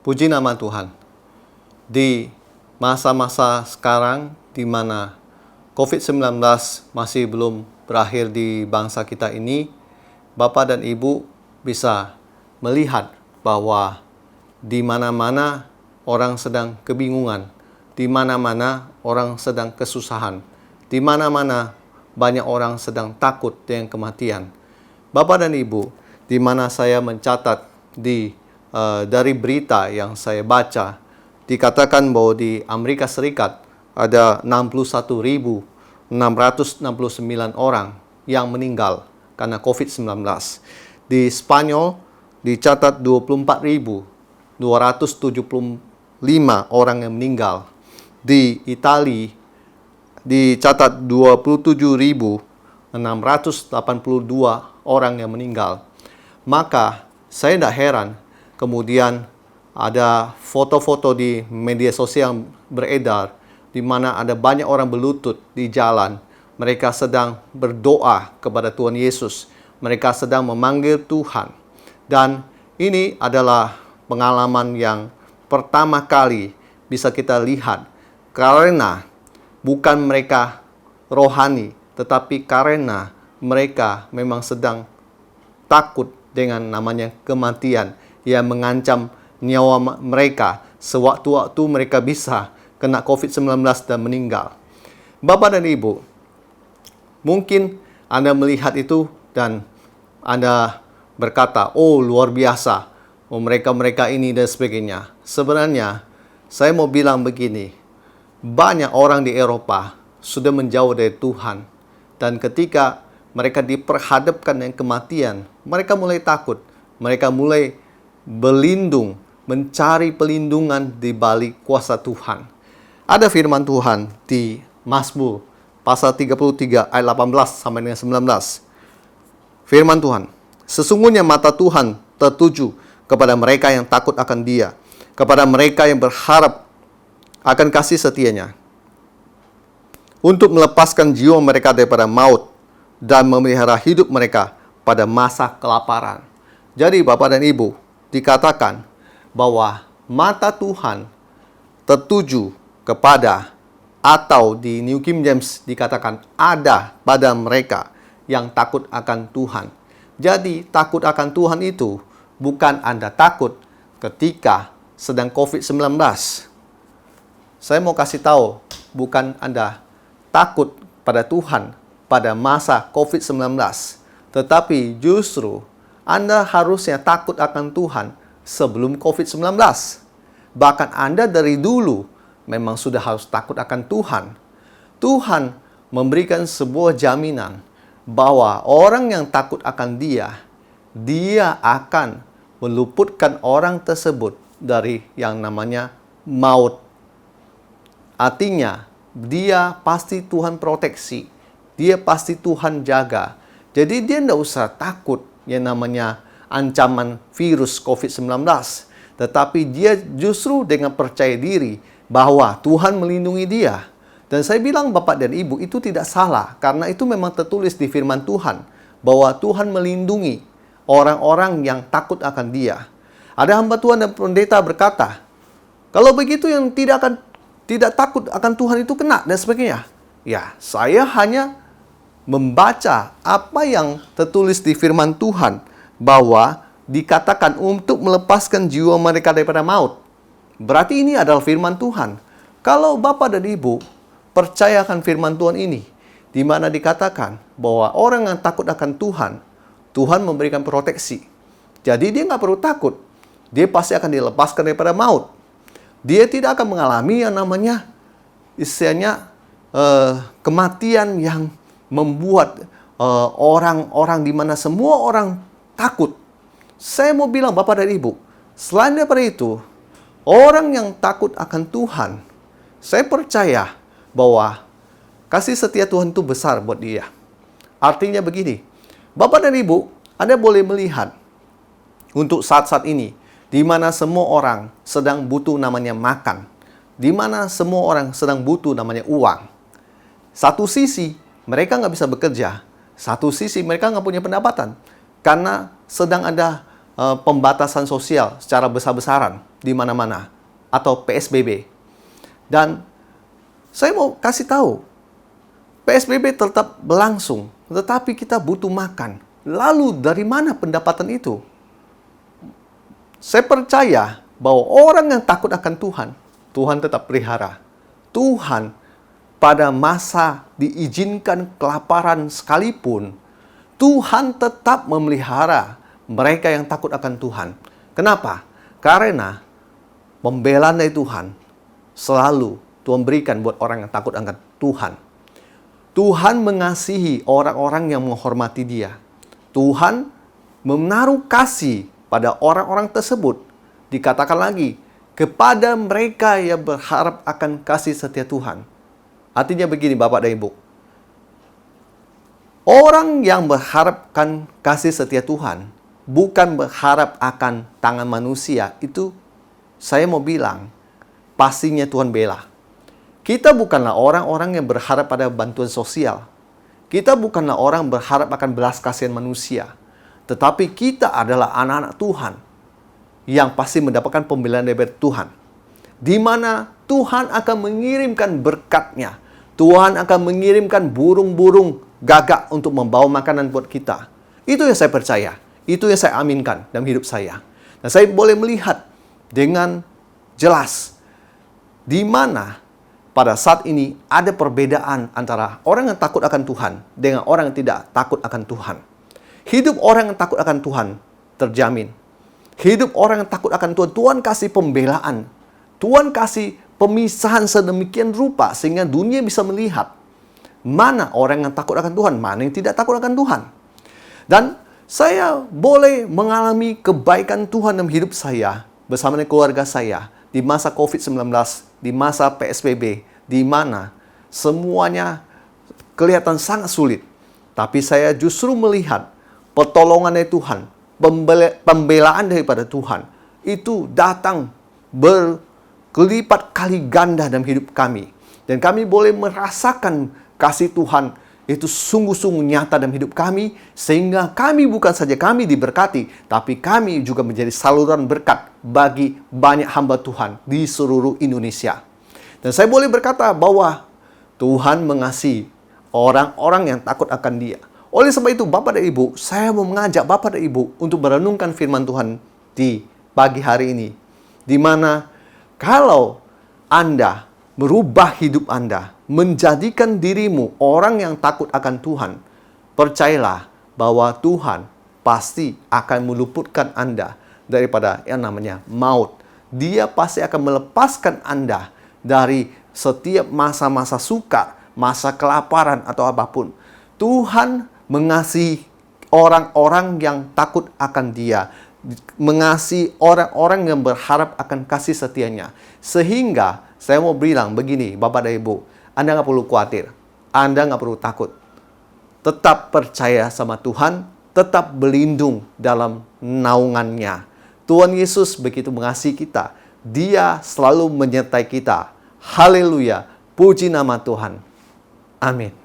Puji nama Tuhan. Di masa-masa sekarang di mana COVID-19 masih belum berakhir di bangsa kita ini, Bapak dan Ibu bisa melihat bahwa di mana-mana orang sedang kebingungan, di mana-mana orang sedang kesusahan, di mana-mana banyak orang sedang takut dengan kematian. Bapak dan Ibu, di mana saya mencatat dari berita yang saya baca, dikatakan bahwa di Amerika Serikat ada 61.669 orang yang meninggal karena COVID-19. Di Spanyol dicatat 24.275 orang yang meninggal. Di Italia dicatat 27.682 orang yang meninggal. Maka saya tidak heran kemudian ada foto-foto di media sosial beredar di mana ada banyak orang berlutut di jalan. Mereka sedang berdoa kepada Tuhan Yesus. Mereka sedang memanggil Tuhan. Dan ini adalah pengalaman yang pertama kali bisa kita lihat karena bukan mereka rohani, tetapi karena mereka memang sedang takut dengan namanya kematian yang mengancam nyawa mereka sewaktu-waktu mereka bisa kena COVID-19 dan meninggal. Bapak dan Ibu, mungkin Anda melihat itu dan Anda berkata, oh luar biasa, oh mereka-mereka ini dan sebagainya. Sebenarnya, saya mau bilang begini, banyak orang di Eropa sudah menjauh dari Tuhan. Dan ketika mereka diperhadapkan dengan kematian, mereka mulai takut. Mereka mulai berlindung, mencari pelindungan di balik kuasa Tuhan. Ada firman Tuhan di Mazmur pasal 33 ayat 18 sampai dengan 19. Firman Tuhan, sesungguhnya mata Tuhan tertuju kepada mereka yang takut akan Dia, kepada mereka yang berharap akan kasih setianya, untuk melepaskan jiwa mereka daripada maut dan memelihara hidup mereka pada masa kelaparan. Jadi Bapak dan Ibu, dikatakan bahwa mata Tuhan tertuju kepada, atau di New King James dikatakan ada pada mereka yang takut akan Tuhan. Jadi takut akan Tuhan itu bukan Anda takut ketika sedang COVID-19. Saya mau kasih tahu, bukan Anda takut pada Tuhan pada masa COVID-19, tetapi justru Anda harusnya takut akan Tuhan sebelum COVID-19. Bahkan Anda dari dulu memang sudah harus takut akan Tuhan. Tuhan memberikan sebuah jaminan bahwa orang yang takut akan Dia akan meluputkan orang tersebut dari yang namanya maut. Artinya, Dia pasti Tuhan proteksi. Dia pasti Tuhan jaga. Jadi dia tidak usah takut yang namanya ancaman virus COVID-19. Tetapi dia justru dengan percaya diri bahwa Tuhan melindungi dia. Dan saya bilang Bapak dan Ibu itu tidak salah. Karena itu memang tertulis di firman Tuhan. Bahwa Tuhan melindungi orang-orang yang takut akan Dia. Ada hamba Tuhan dan pendeta berkata, kalau begitu yang tidak takut akan Tuhan itu kena dan sebagainya. Ya, saya hanya membaca apa yang tertulis di firman Tuhan bahwa dikatakan untuk melepaskan jiwa mereka daripada maut. Berarti ini adalah firman Tuhan. Kalau Bapak dan Ibu percayakan firman Tuhan ini, di mana dikatakan bahwa orang yang takut akan Tuhan, Tuhan memberikan proteksi. Jadi dia nggak perlu takut. Dia pasti akan dilepaskan daripada maut. Dia tidak akan mengalami yang namanya istilahnya kematian yang membuat orang-orang di mana semua orang takut. Saya mau bilang Bapak dan Ibu, selain daripada itu, orang yang takut akan Tuhan, saya percaya bahwa kasih setia Tuhan itu besar buat dia. Artinya begini, Bapak dan Ibu, Anda boleh melihat untuk saat-saat ini, di mana semua orang sedang butuh namanya makan, di mana semua orang sedang butuh namanya uang. Satu sisi, mereka nggak bisa bekerja. Satu sisi, mereka nggak punya pendapatan. Karena sedang ada pembatasan sosial secara besar-besaran. di mana-mana atau PSBB. Dan saya mau kasih tahu, PSBB tetap berlangsung, tetapi kita butuh makan. Lalu dari mana pendapatan itu? Saya percaya bahwa orang yang takut akan Tuhan, Tuhan tetap pelihara. Tuhan pada masa diizinkan kelaparan sekalipun, Tuhan tetap memelihara mereka yang takut akan Tuhan. Kenapa? Karena pembelaan dari Tuhan selalu Tuhan berikan buat orang yang takut akan Tuhan. Tuhan mengasihi orang-orang yang menghormati Dia. Tuhan menaruh kasih pada orang-orang tersebut. Dikatakan lagi, kepada mereka yang berharap akan kasih setia Tuhan. Artinya begini Bapak dan Ibu. Orang yang berharapkan kasih setia Tuhan, bukan berharap akan tangan manusia, itu saya mau bilang, pastinya Tuhan bela. Kita bukanlah orang-orang yang berharap pada bantuan sosial. Kita bukanlah orang berharap akan belas kasihan manusia. Tetapi kita adalah anak-anak Tuhan yang pasti mendapatkan pembelaan dari Tuhan. Di mana Tuhan akan mengirimkan berkat-Nya. Tuhan akan mengirimkan burung-burung gagak untuk membawa makanan buat kita. Itu yang saya percaya. Itu yang saya aminkan dalam hidup saya. Dan saya boleh melihat dengan jelas di mana pada saat ini ada perbedaan antara orang yang takut akan Tuhan dengan orang yang tidak takut akan Tuhan. Hidup orang yang takut akan Tuhan terjamin. Hidup orang yang takut akan Tuhan, Tuhan kasih pembelaan. Tuhan kasih pemisahan sedemikian rupa sehingga dunia bisa melihat mana orang yang takut akan Tuhan, mana yang tidak takut akan Tuhan. Dan saya boleh mengalami kebaikan Tuhan dalam hidup saya bersama dengan keluarga saya di masa COVID-19, di masa PSBB, di mana semuanya kelihatan sangat sulit. Tapi saya justru melihat pertolongan dari Tuhan, pembelaan daripada Tuhan, itu datang berkelipat kali ganda dalam hidup kami. Dan kami boleh merasakan kasih Tuhan itu sungguh-sungguh nyata dalam hidup kami, sehingga kami bukan saja kami diberkati, tapi kami juga menjadi saluran berkat bagi banyak hamba Tuhan di seluruh Indonesia. Dan saya boleh berkata bahwa Tuhan mengasihi orang-orang yang takut akan Dia. Oleh sebab itu, Bapak dan Ibu, saya mau mengajak Bapak dan Ibu untuk merenungkan firman Tuhan di pagi hari ini. Di mana kalau Anda merubah hidup Anda, menjadikan dirimu orang yang takut akan Tuhan, percayalah bahwa Tuhan pasti akan meluputkan Anda daripada yang namanya maut. Dia pasti akan melepaskan Anda dari setiap masa-masa sukar, masa kelaparan atau apapun. Tuhan mengasihi orang-orang yang takut akan Dia, mengasihi orang-orang yang berharap akan kasih setianya. Sehingga saya mau bilang begini, Bapak dan Ibu, Anda nggak perlu khawatir, Anda nggak perlu takut. Tetap percaya sama Tuhan, tetap berlindung dalam naungan-Nya. Tuhan Yesus begitu mengasihi kita, Dia selalu menyertai kita. Haleluya, puji nama Tuhan. Amin.